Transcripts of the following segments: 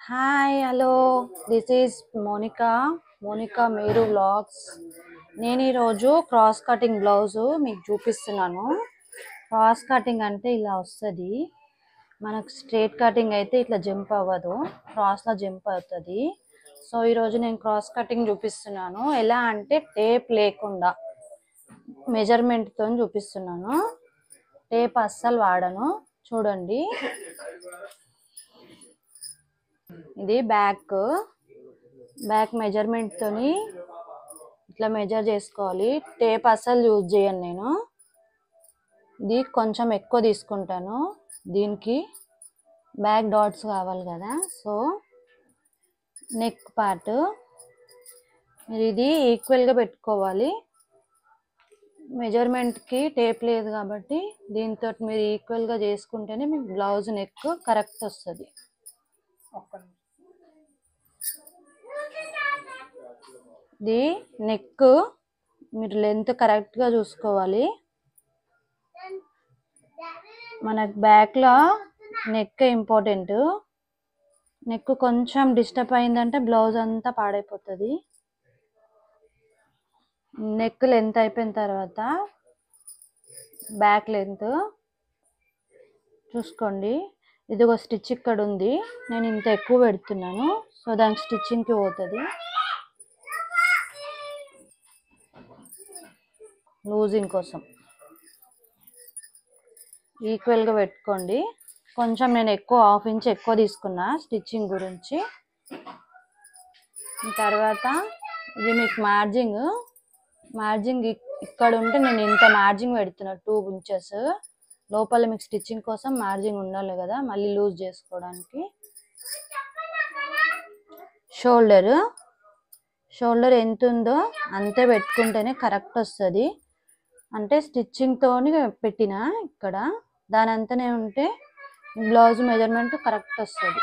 Hi hello this is Monika Meru vlogs. నేను ఈరోజు cross cutting blouse మీకు చూపిస్తున్నాను. క్రాస్ కటింగ్ అంటే ఇలా వస్తుంది. మనకు స్ట్రేట్ కటింగ్ అయితే ఇట్లా జంప్ అవ్వదు, క్రాస్లో జంప్ అవుతుంది. సో ఈరోజు నేను క్రాస్ కటింగ్ చూపిస్తున్నాను. ఎలా అంటే టేప్ లేకుండా మెజర్మెంట్తో చూపిస్తున్నాను. టేప్ అస్సలు వాడను. చూడండి, ఇది బ్యాక్ మెజర్మెంట్ తోని ఇట్లా మెజర్ చేసుకోవాలి. టేప్ అస్సలు యూజ్ చేయను నేను. ఇది కొంచెం ఎక్కువ తీసుకుంటాను. దీనికి బ్యాక్ డాట్స్ కావాలి కదా, సో నెక్ పార్ట్ మీరు ఇది ఈక్వల్గా పెట్టుకోవాలి. మెజర్మెంట్కి టేప్ లేదు కాబట్టి దీంతో మీరు ఈక్వల్గా చేసుకుంటేనే మీకు బ్లౌజ్ నెక్ కరెక్ట్ వస్తుంది. ఇది నెక్ మీరు లెంత్ కరెక్ట్గా చూసుకోవాలి. మనకు బ్యాక్లో నెక్ ఇంపార్టెంట్. నెక్ కొంచెం డిస్టర్బ్ అయిందంటే బ్లౌజ్ అంతా పాడైపోతుంది. నెక్ లెంత్ అయిపోయిన తర్వాత బ్యాక్ లెంత్ చూసుకోండి. ఇది ఒక స్టిచ్ ఇక్కడ ఉంది, నేను ఇంత ఎక్కువ పెడుతున్నాను, సో దానికి స్టిచ్చింగ్కి పోతుంది. లూజింగ్ కోసం ఈక్వల్గా పెట్టుకోండి. కొంచెం నేను ఎక్కువ హాఫ్ ఇంచ్ ఎక్కువ తీసుకున్నా స్టిచ్చింగ్ గురించి. తర్వాత ఇది మీకు మార్జింగ్ ఇక్కడ ఉంటే నేను ఇంత మార్జింగ్ పెడుతున్నా, 2 ఇంచెస్ లోపల. మీకు స్టిచ్చింగ్ కోసం మార్జింగ్ ఉండాలి కదా, మళ్ళీ లూజ్ చేసుకోవడానికి. షోల్డర్ ఎంత ఉందో అంతే పెట్టుకుంటేనే కరెక్ట్ వస్తుంది. అంటే స్టిచ్చింగ్తో పెట్టిన ఇక్కడ దాని అంతనే ఉంటే బ్లౌజ్ మెజర్మెంట్ కరెక్ట్ వస్తుంది.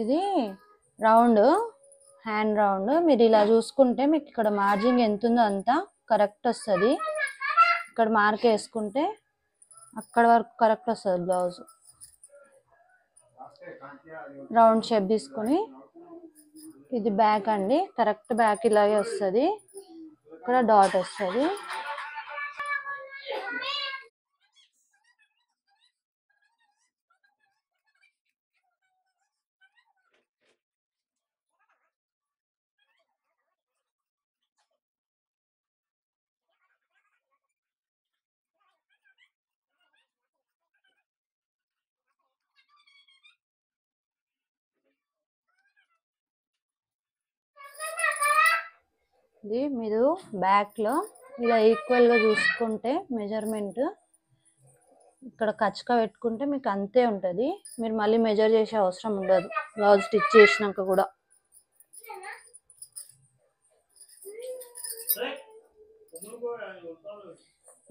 ఇది హ్యాండ్ రౌండ్ మీరు ఇలా చూసుకుంటే మీకు ఇక్కడ మార్జింగ్ ఎంత ఉందో అంతా కరెక్ట్ వస్తుంది. ఇక్కడ మార్క్ వేసుకుంటే అక్కడ వరకు కరెక్ట్ వస్తుంది బ్లౌజ్. రౌండ్ షేప్ తీసుకొని ఇది బ్యాక్ అండి, కరెక్ట్ బ్యాక్ ఇలాగే వస్తుంది. ఇక్కడ డాట్ వస్తుంది. ఇది మీరు బ్యాక్లో ఇలా ఈక్వల్గా చూసుకుంటే మెజర్మెంట్ ఇక్కడ ఖచ్చితంగా పెట్టుకుంటే మీకు అంతే ఉంటుంది. మీరు మళ్ళీ మెజర్ చేసే అవసరం ఉండదు బ్లౌజ్ స్టిచ్ చేసినాక కూడా.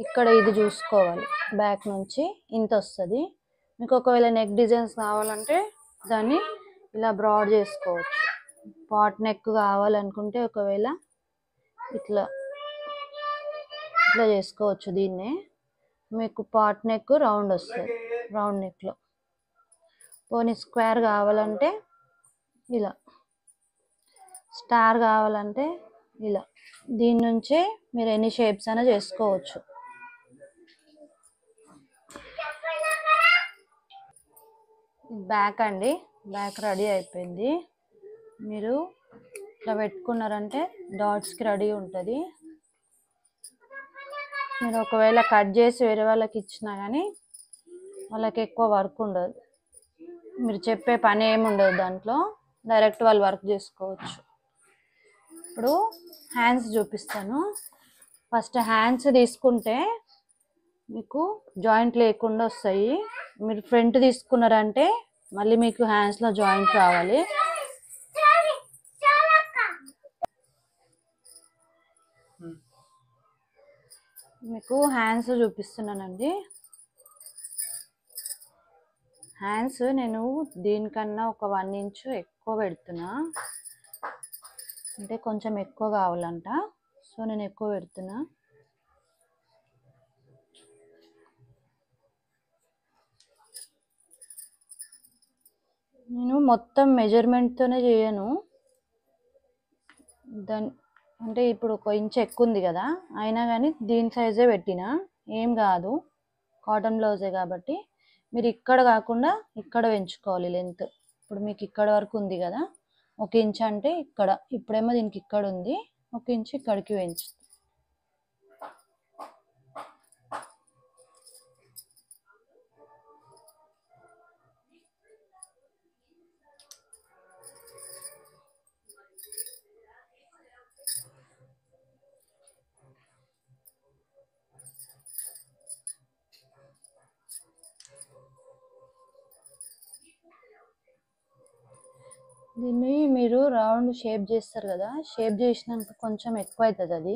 ఇక్కడ ఇది చూసుకోవాలి, బ్యాక్ నుంచి ఇంత వస్తుంది. మీకు ఒకవేళ నెక్ డిజైన్స్ కావాలంటే దాన్ని ఇలా బ్రాడ్ చేసుకోవచ్చు. పాట్ నెక్ కావాలనుకుంటే ఒకవేళ ఇట్లా చేసుకోవచ్చు. దీన్నే మీకు పాట్ నెక్ రౌండ్ వస్తుంది, రౌండ్ నెక్లో. పోనీ స్క్వేర్ కావాలంటే ఇలా, స్టార్ కావాలంటే ఇలా. దీని నుంచే మీరు ఎన్ని షేప్స్ అయినా చేసుకోవచ్చు. బ్యాక్ అండి, బ్యాక్ రెడీ అయిపోయింది. మీరు ఇట్లా పెట్టుకున్నారంటే డాట్స్కి రెడీ ఉంటుంది. మీరు ఒకవేళ కట్ చేసి వేరే వాళ్ళకి ఇచ్చినా కానీ వాళ్ళకి ఎక్కువ వర్క్ ఉండదు, మీరు చెప్పే పని ఏమి ఉండదు దాంట్లో, డైరెక్ట్ వాళ్ళు వర్క్ చేసుకోవచ్చు. ఇప్పుడు హ్యాండ్స్ చూపిస్తాను. ఫస్ట్ హ్యాండ్స్ తీసుకుంటే మీకు జాయింట్ లేకుండా వస్తాయి. మీరు ఫ్రంట్ తీసుకున్నారంటే మళ్ళీ మీకు హ్యాండ్స్లో జాయింట్ రావాలి. మీకు హ్యాండ్స్ చూపిస్తున్నానండి. హ్యాండ్స్ నేను దీనికన్నా ఒక 1 ఇంచ్ ఎక్కువ పెడుతున్నా, అంటే కొంచెం ఎక్కువ కావాలంట, సో నేను ఎక్కువ పెడుతున్నా. నేను మొత్తం మెజర్మెంట్తోనే చేయను. దాని అంటే ఇప్పుడు 1 ఇంచ్ ఎక్కువ ఉంది కదా, అయినా కానీ దీని సైజే పెట్టిన, ఏం కాదు, కాటన్ బ్లౌజే కాబట్టి. మీరు ఇక్కడ కాకుండా ఇక్కడ పెంచుకోవాలి లెంత్. ఇప్పుడు మీకు ఇక్కడ వరకు ఉంది కదా, 1 ఇంచ్ అంటే ఇక్కడ, ఇప్పుడేమో దీనికి ఇక్కడ ఉంది, 1 ఇంచ్ ఇక్కడికి పెంచు. దీన్ని మీరు రౌండ్ షేప్ చేస్తారు కదా, షేప్ చేసినాక కొంచెం ఎక్కువ అవుతుంది అది.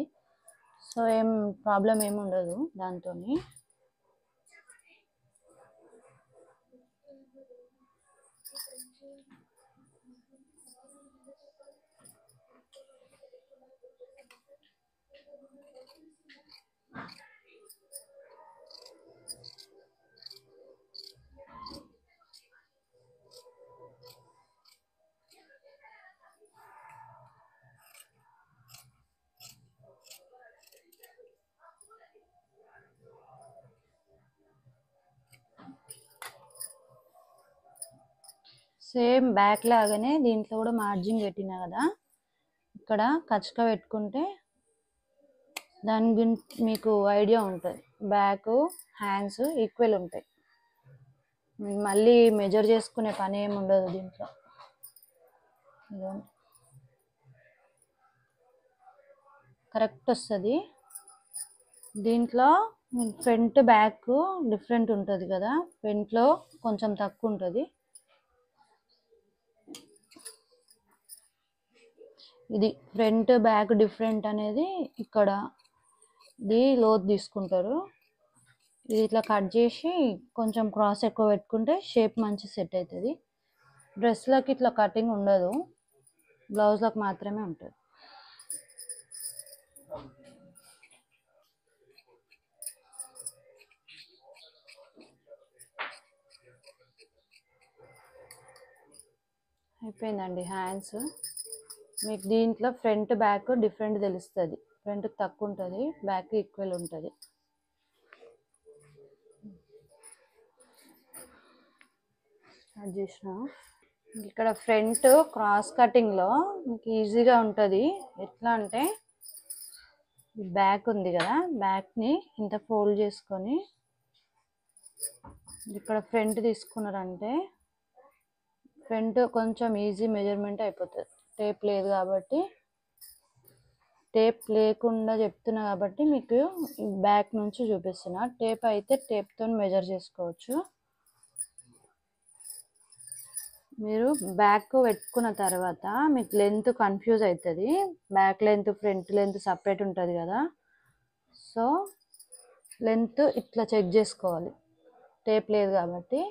సో ఏం ప్రాబ్లం ఏమి ఉండదు దాంతో. సేమ్ బ్యాక్ లాగానే దీంట్లో కూడా మార్జిన్ పెట్టినా కదా, ఇక్కడ కచ్చక పెట్టుకుంటే దాని గురించి మీకు ఐడియా ఉంటుంది. బ్యాక్ హ్యాండ్స్ ఈక్వల్ ఉంటాయి, మళ్ళీ మెజర్ చేసుకునే పని ఏమి ఉండదు దీంట్లో. కరెక్ట్ వస్తుంది. దీంట్లో ఫ్రంట్ బ్యాక్ డిఫరెంట్ ఉంటుంది కదా, ఫ్రంట్లో కొంచెం తక్కువ ఉంటుంది. ఇది ఫ్రంట్ బ్యాక్ డిఫరెంట్ అనేది ఇక్కడ ఇది లోతు తీసుకుంటారు. ఇది ఇట్లా కట్ చేసి కొంచెం క్రాస్ ఎక్కువ పెట్టుకుంటే షేప్ మంచి సెట్ అవుతుంది. డ్రెస్లకు ఇట్లా కటింగ్ ఉండదు, బ్లౌజ్లకు మాత్రమే ఉంటుంది. అయిపోయిందండి హ్యాండ్స్. మీకు దీంట్లో ఫ్రంట్ బ్యాక్ డిఫరెంట్ తెలుస్తుంది. ఫ్రంట్కి తక్కువ ఉంటుంది, బ్యాక్ ఈక్వల్ ఉంటుంది. స్టార్ట్ చేసిన. ఇక్కడ ఫ్రంట్ క్రాస్ కటింగ్లో మీకు ఈజీగా ఉంటుంది. ఎట్లా అంటే బ్యాక్ ఉంది కదా, బ్యాక్ని ఇంత ఫోల్డ్ చేసుకొని ఇక్కడ ఫ్రంట్ తీసుకున్నారంటే ఫ్రంట్ కొంచెం ఈజీ మెజర్మెంట్ అయిపోతుంది. టేప్ లేదు కాబట్టి, టేప్ లేకుండా చెప్తున్నా కాబట్టి మీకు బ్యాక్ నుంచి చూపిస్తున్నా. టేప్ అయితే టేప్తో మెజర్ చేసుకోవచ్చు. మీరు బ్యాక్ పెట్టుకున్న తర్వాత మీకు లెంత్ కన్ఫ్యూజ్ అవుతుంది. Back length front length separate ఉంటుంది కదా, సో లెంత్ ఇట్లా చెక్ చేసుకోవాలి. టేప్ లేదు కాబట్టి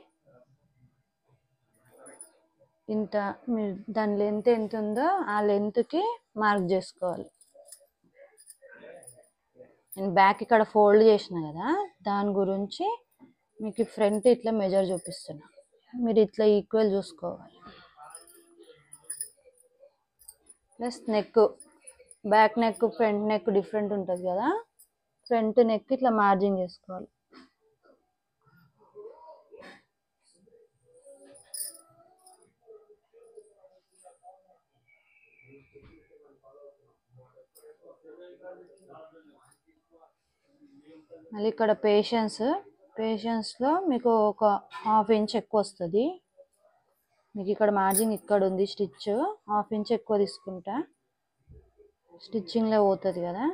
ఇంత మీరు దాని లెంత్ ఎంత ఉందో ఆ లెంత్కి మార్క్ చేసుకోవాలి. నేను బ్యాక్ ఇక్కడ ఫోల్డ్ చేసిన కదా, దాని గురించి మీకు ఫ్రంట్ ఇట్లా మెజర్ చూపిస్తున్నా. మీరు ఇట్లా ఈక్వల్ చూసుకోవాలి. Plus neck, back neck front neck different ఉంటుంది కదా, ఫ్రంట్ నెక్ ఇట్లా మార్జింగ్ చేసుకోవాలి. మళ్ళీ ఇక్కడ పేషెన్స్లో మీకు ఒక 1/2 ఇంచ్ ఎక్కువ వస్తుంది. మీకు ఇక్కడ మార్జిన్ ఇక్కడ ఉంది, స్టిచ్ 1/2 ఇంచ్ ఎక్కువ తీసుకుంటా, స్టిచ్చింగ్లో పోతుంది కదా.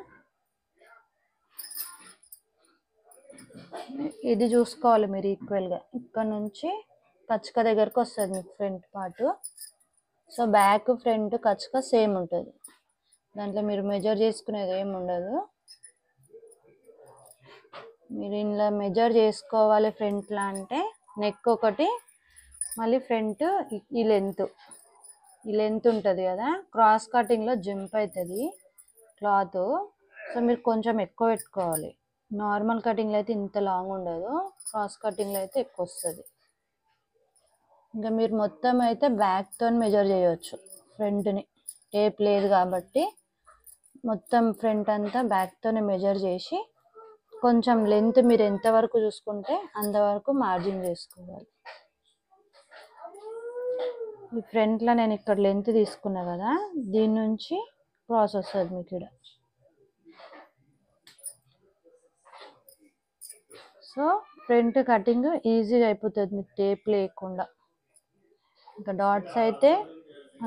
ఇది చూసుకోవాలి మీరు ఈక్వల్గా. ఇక్కడ నుంచి కచ్చక దగ్గరకు వస్తుంది మీకు front part. So back front కచ్చక సేమ్ ఉంటుంది, దాంట్లో మీరు మెజర్ చేసుకునేది ఏమి ఉండదు. మీరు ఇలా మెజర్ చేసుకోవాలి ఫ్రంట్లో అంటే నెక్ ఒకటి, మళ్ళీ ఫ్రంట్ ఈ లెంత్ ఉంటుంది కదా, క్రాస్ కటింగ్లో జంప్ అవుతుంది క్లాత్. సో మీరు కొంచెం ఎక్కువ పెట్టుకోవాలి. నార్మల్ కటింగ్లో అయితే ఇంత లాంగ్ ఉండదు, క్రాస్ కటింగ్లో అయితే ఎక్కువ వస్తుంది. ఇంకా మీరు మొత్తం అయితే బ్యాక్తో మెజర్ చేయవచ్చు. ఫ్రంట్ని టేప్ లేదు కాబట్టి మొత్తం ఫ్రంట్ అంతా బ్యాక్తోనే మెజర్ చేసి కొంచెం లెంత్ మీరు ఎంతవరకు చూసుకుంటే అంతవరకు మార్జిన్ చేసుకోవాలి. ఈ ఫ్రంట్లో నేను ఇక్కడ లెంత్ తీసుకున్నా కదా, దీని నుంచి క్రాస్ వస్తుంది మీకు ఇక్కడ. సో ఫ్రంట్ కటింగ్ ఈజీగా అయిపోతుంది మీకు టేప్ లేకుండా. ఇంకా డాట్స్ అయితే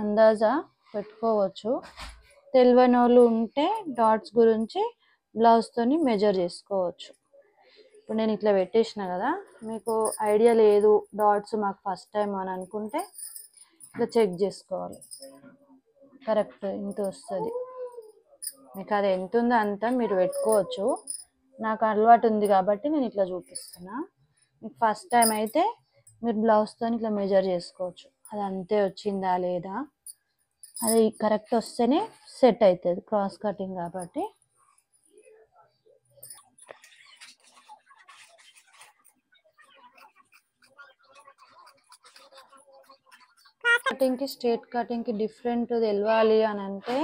అందాజా పెట్టుకోవచ్చు. తెలియని వాళ్ళు ఉంటే డాట్స్ గురించి బ్లౌజ్తోని మెజర్ చేసుకోవచ్చు. ఇప్పుడు నేను ఇట్లా పెట్టేసిన కదా, మీకు ఐడియా లేదు డాట్స్ మాకు ఫస్ట్ టైం అని అనుకుంటే ఇట్లా చెక్ చేసుకోవాలి. కరెక్ట్ ఇంత వస్తుంది మీకు, అది ఎంత ఉందో అంత మీరు పెట్టుకోవచ్చు. నాకు అలవాటు ఉంది కాబట్టి నేను ఇట్లా చూపిస్తున్నా. మీకు ఫస్ట్ టైం అయితే మీరు బ్లౌజ్తో ఇట్లా మెజర్ చేసుకోవచ్చు. అది అంతే వచ్చిందా లేదా, అది కరెక్ట్ వస్తేనే సెట్ అవుతుంది క్రాస్ కటింగ్ కాబట్టి. కటింగ్కి స్ట్రేట్ కటింగ్కి డిఫరెంట్ తెలియాలి అని అంటే,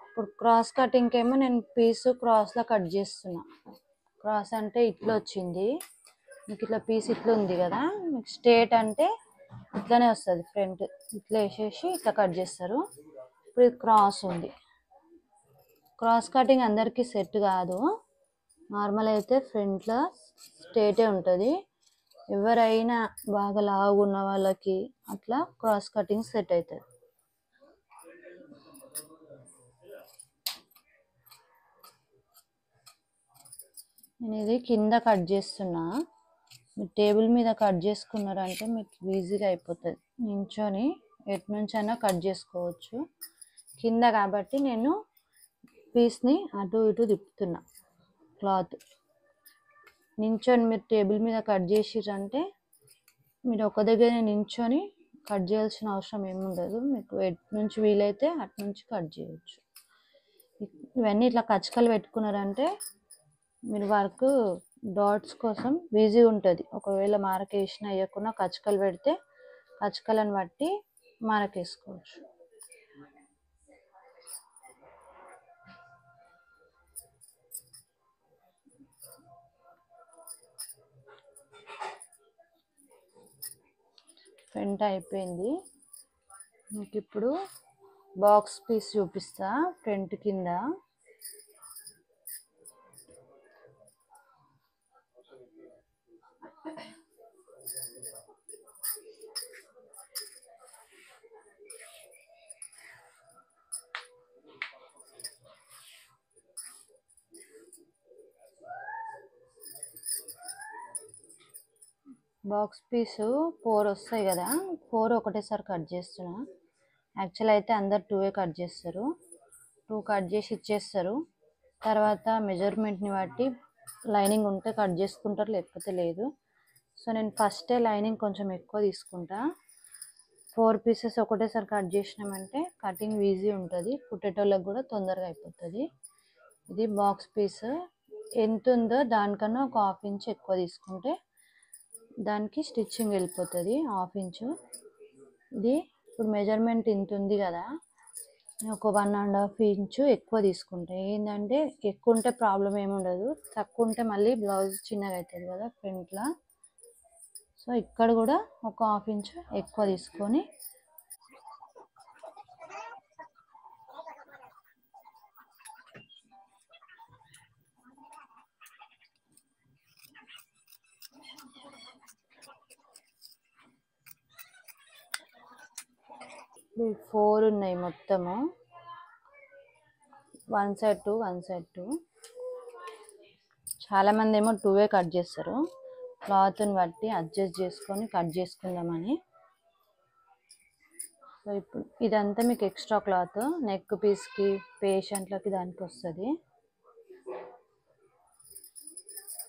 ఇప్పుడు క్రాస్ కటింగ్కి ఏమో నేను పీసు క్రాస్లో కట్ చేస్తున్నా. క్రాస్ అంటే ఇట్లా వచ్చింది మీకు, ఇట్లా పీస్ ఇట్లా ఉంది కదా, మీకు స్ట్రేట్ అంటే ఇట్లానే వస్తుంది. ఫ్రంట్ ఇట్లా వేసేసి ఇట్లా కట్ చేస్తారు. ఇప్పుడు ఇది క్రాస్ ఉంది. క్రాస్ కటింగ్ అందరికీ సెట్ కాదు. నార్మల్ అయితే ఫ్రంట్లో స్ట్రేటే ఉంటుంది. ఎవరైనా బాగా లావు ఉన్న వాళ్ళకి అట్లా క్రాస్ కటింగ్ సెట్ అవుతుంది. నేను ఇది కింద కట్ చేస్తున్నా. మీరు టేబుల్ మీద కట్ చేసుకున్నారంటే మీకు ఈజీగా అయిపోతుంది. నించొని ఎటు నుంచి అయినా కట్ చేసుకోవచ్చు. కింద కాబట్టి నేను పీస్ని అటు ఇటు తిప్పుతున్నా. క్లాత్ నించొని మీరు టేబుల్ మీద కట్ చేసిరంటే మీరు ఒక దగ్గర నించొని కట్ చేయాల్సిన అవసరం ఏముండదు. మీకు ఎటు నుంచి వీలైతే అటు నుంచి కట్ చేయవచ్చు. ఇవన్నీ ఇట్లా కచ్చకలు పెట్టుకున్నారంటే మీరు వర్క్ డాట్స్ కోసం ఈజీగా ఉంటుంది. ఒకవేళ మార్క్ వేసినా వేయకుండా కచ్చకలు పెడితే కచ్చకలను బట్టి మార్క్ వేసుకోవచ్చు. ఫ్రంట్ అయిపోయింది. మీకు ఇప్పుడు బాక్స్ పీస్ చూపిస్తా. ఫ్రంట్ కింద బాక్స్ పీసు 4 వస్తాయి కదా, 4 ఒకటేసారి కట్ చేస్తున్నా. యాక్చువల్ అయితే అందరు 2 కట్ చేస్తారు. 2 కట్ చేసి ఇచ్చేస్తారు. తర్వాత మెజర్మెంట్ని బట్టి లైనింగ్ ఉంటే కట్ చేసుకుంటారు, లేకపోతే లేదు. సో నేను ఫస్టే లైనింగ్ కొంచెం ఎక్కువ తీసుకుంటా. 4 పీసెస్ ఒకటేసారి కట్ చేసినామంటే కటింగ్ ఈజీ ఉంటుంది, కుట్టేటోళ్ళకి కూడా తొందరగా అయిపోతుంది. ఇది బాక్స్ పీస్ ఎంత ఉందో దానికన్నా ఒక 1/2 ఇంచ్ ఎక్కువ తీసుకుంటే దానికి స్టిచ్చింగ్ వెళ్ళిపోతుంది. 1/2 ఇంచు. ఇది ఇప్పుడు మెజర్మెంట్ ఇంత ఉంది కదా, ఒక 1.5 ఇంచు ఎక్కువ తీసుకుంటే ఏంటంటే ఎక్కువ ఉంటే ప్రాబ్లం ఏముండదు, తక్కువ ఉంటే మళ్ళీ బ్లౌజ్ చిన్నగా అవుతుంది కదా ఫ్రంట్లో. సో ఇక్కడ కూడా ఒక 1/2 ఇంచు ఎక్కువ తీసుకొని ఇప్పుడు 4 ఉన్నాయి మొత్తము, 1 side 2 1 side 2. చాలామంది ఏమో 2 కట్ చేస్తారు. క్లాత్ని బట్టి అడ్జస్ట్ చేసుకొని కట్ చేసుకుందామని. సో ఇప్పుడు ఇదంతా మీకు ఎక్స్ట్రా క్లాత్ నెక్ పీస్కి పేషెంట్లకి దానికి వస్తుంది.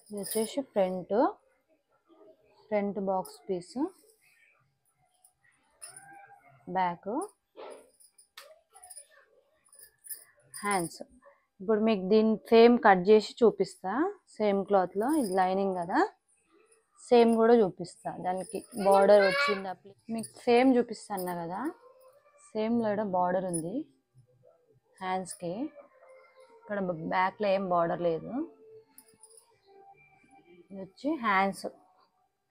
ఇది వచ్చేసి front box piece, back, hands. ఇప్పుడు మీకు దీని సేమ్ కట్ చేసి చూపిస్తా. సేమ్ క్లాత్లో ఇది లైనింగ్ కదా, సేమ్ కూడా చూపిస్తా, దానికి బార్డర్ వచ్చింది మీకు సేమ్ చూపిస్తాను కదా, సేమ్లో కూడా బార్డర్ ఉంది హ్యాండ్స్కి. ఇక్కడ బ్యాక్లో ఏం బార్డర్ లేదు. ఇది వచ్చి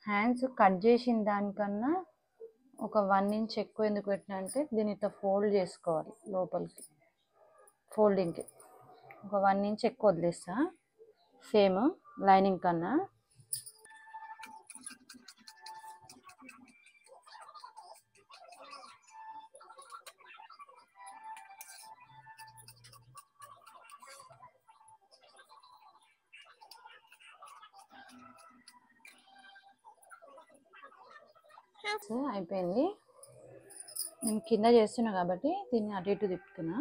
హ్యాండ్స్ కట్ చేసిన దానికన్నా ఒక 1 ఇంచ్ ఎక్కువ ఎందుకు పెట్టినా అంటే దీన్ని ఇట్లా ఫోల్డ్ చేసుకోవాలి లోపలికి, ఫోల్డింగ్కి ఒక 1 ఇంచ్ ఎక్కువ వదిలేస్తా సేమ్ లైనింగ్ కన్నా. అయిపోయింది. నేను కింద చేస్తున్నా కాబట్టి దీన్ని అటు ఇటు తిప్పుతున్నా.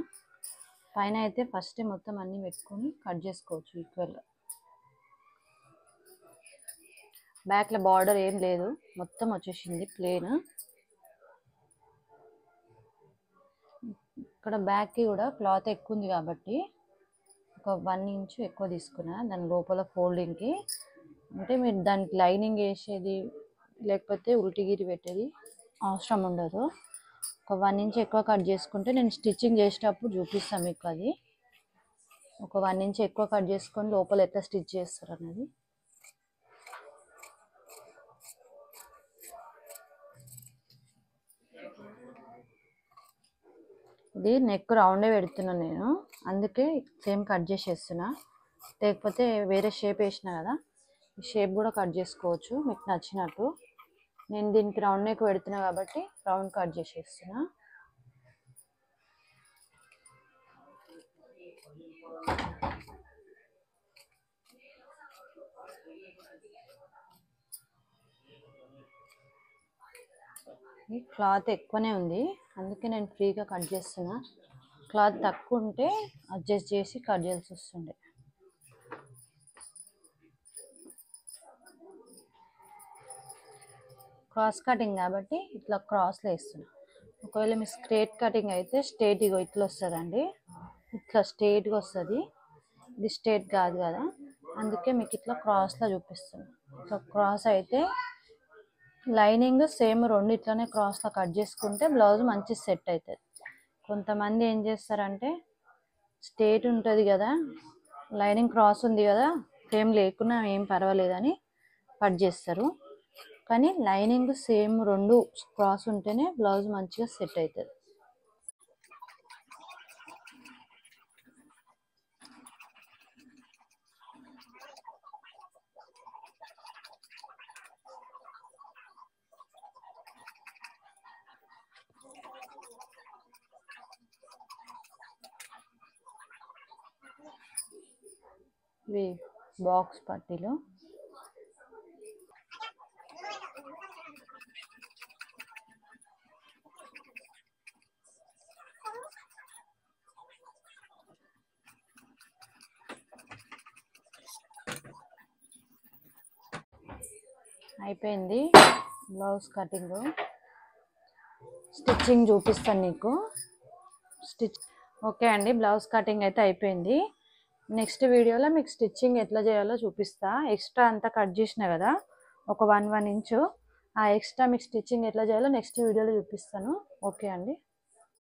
పైన అయితే ఫస్ట్ మొత్తం అన్నీ పెట్టుకొని కట్ చేసుకోవచ్చు ఈక్వల్గా. బ్యాక్లో బార్డర్ ఏం లేదు, మొత్తం వచ్చేసింది ప్లేన్. ఇక్కడ బ్యాక్కి కూడా క్లాత్ ఎక్కువ ఉంది కాబట్టి ఒక 1 ఇంచ్ ఎక్కువ తీసుకున్నా దాని లోపల ఫోల్డింగ్కి. అంటే మీరు దానికి లైనింగ్ వేసేది లేకపోతే ఉల్టిగిరి పెట్టేది అవసరం ఉండదు. ఒక 1 ఇంచ్ ఎక్కువ కట్ చేసుకుంటే నేను స్టిచ్చింగ్ చేసేటప్పుడు చూపిస్తాను మీకు. అది ఒక 1 ఇంచ్ ఎక్కువ కట్ చేసుకొని లోపల ఎట్లా స్టిచ్ చేస్తారు అన్నది. ఇది నెక్ రౌండే పెడుతున్నాను నేను, అందుకే సేమ్ కట్ చేసేస్తున్నా. లేకపోతే వేరే షేప్ వేసినా కదా, ఈ షేప్ కూడా కట్ చేసుకోవచ్చు మీకు నచ్చినట్టు. నేను దీనికి రౌండ్ నెక్ పెడుతున్నా కాబట్టి రౌండ్ కట్ చేసేస్తున్నా. ఈ క్లాత్ ఎక్కువనే ఉంది అందుకే నేను ఫ్రీగా కట్ చేస్తున్నా. క్లాత్ తక్కువ ఉంటే అడ్జస్ట్ చేసి కట్ చేయాల్సి వస్తుంది. క్రాస్ కటింగ్ కాబట్టి ఇట్లా క్రాస్లో వేస్తున్నా. ఒకవేళ మీ స్ట్రేట్ కటింగ్ అయితే స్ట్రేట్ ఇగో ఇట్లా వస్తుందండి, ఇట్లా స్ట్రేట్గా వస్తుంది. ఇది స్ట్రేట్ కాదు కదా, అందుకే మీకు ఇట్లా క్రాస్లో చూపిస్తున్నాను. ఇట్లా క్రాస్ అయితే లైనింగ్ సేమ్ రెండు ఇట్లానే క్రాస్లో కట్ చేసుకుంటే బ్లౌజ్ మంచి సెట్ అవుతుంది. కొంతమంది ఏం చేస్తారంటే స్ట్రేట్ ఉంటుంది కదా, లైనింగ్ క్రాస్ ఉంది కదా, సేమ్ లేకున్నా ఏం పర్వాలేదని కట్ చేస్తారు. కానీ లైనింగ్ సేమ్ రెండు క్రాస్ ఉంటేనే బ్లౌజ్ మంచిగా సెట్ అవుతుంది. ఇవి బాక్స్ పట్టీలు. అయిపోయింది బ్లౌజ్ కటింగ్. స్టిచ్చింగ్ చూపిస్తాను నీకు. ఓకే అండి, బ్లౌజ్ కటింగ్ అయితే అయిపోయింది. నెక్స్ట్ వీడియోలో మీకు స్టిచ్చింగ్ ఎట్లా చేయాలో చూపిస్తా. ఎక్స్ట్రా అంతా కట్ చేసిన కదా ఒక 1 ఇంచు, ఆ ఎక్స్ట్రా మీకు స్టిచ్చింగ్ ఎట్లా చేయాలో నెక్స్ట్ వీడియోలో చూపిస్తాను. ఓకే అండి.